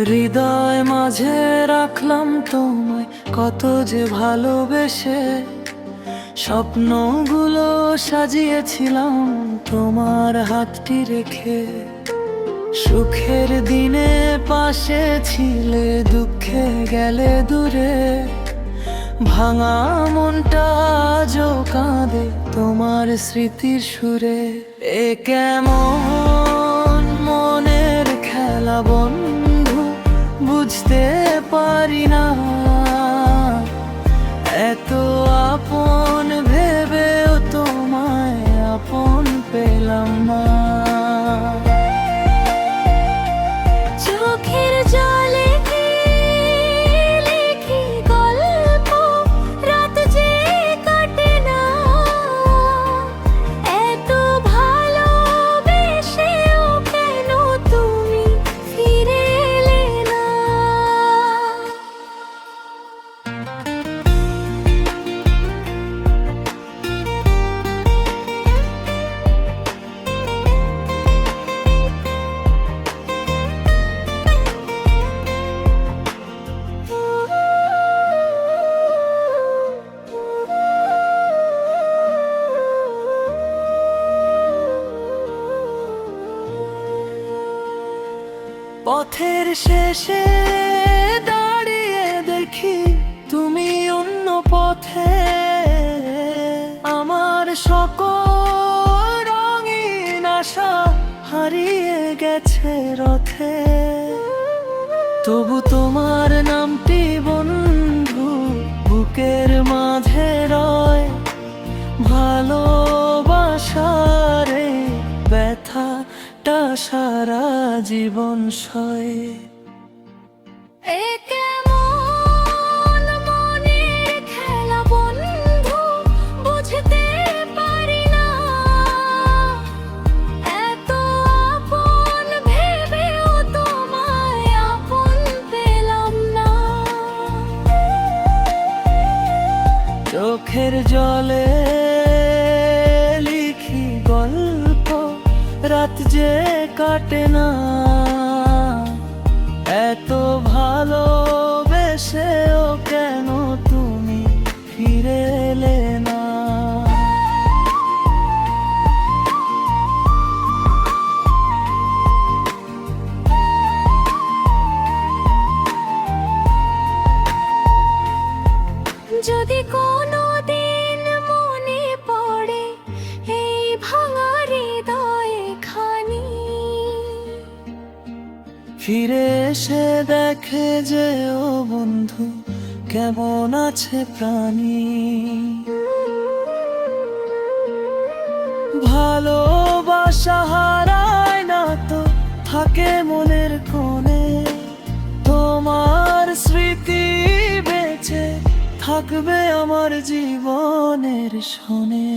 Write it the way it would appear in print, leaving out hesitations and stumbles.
হৃদয় মাঝে রাখলাম তোমায় কত যে ভালোবেসে, স্বপ্নগুলো সাজিয়েছিলাম তোমার হাতটি রেখে। সুখের দিনে পাশে ছিলে, দুঃখে গেলে দূরে। ভাঙা মনটা আজও কাঁদে তোমার স্মৃতির সুরে। এ কেমন মনের খেলা বন্ধু, বুঝতে পারি না। এত আপন ভেবেও তোমায় আপন পেলাম না। চোখের জলে লিখি গল্প, রাত যে কাটে না। এত ভালোবেসেও কেন তুমি ফিরে এলে না? পথের শেষে দাঁড়িয়ে দেখি তুমি অন্য পথে। আমার সকল রঙিন আশা হারিয়ে গেছে রথে। তবু তোমার নামটি বন্ধু বুকের মাঝে রয়। ভালোবাসার এই ব্যথাটা সারা জীবন সয়। এ কেমন মনের খেলা বন্ধু, বুঝতে পারি না। এত আপন ভেবেও তোমায় আপন পেলাম না। চোখের জলে লিখি গল্প, রাত যে কাটে না। এত ভালোবেসেও কেন তুমি ফিরে এলে না? যদি কোনো দিন মনে পড়ে এই ভাঙা হৃদয় খানি, ফিরে এসে দেখে যে ও বন্ধু কেমন আছে প্রাণী। ভালোবাসা হারায় না তো, থাকে মনের কোণে। তোমার স্মৃতি বেঁচে থাকবে আমার জীবনের শোনে।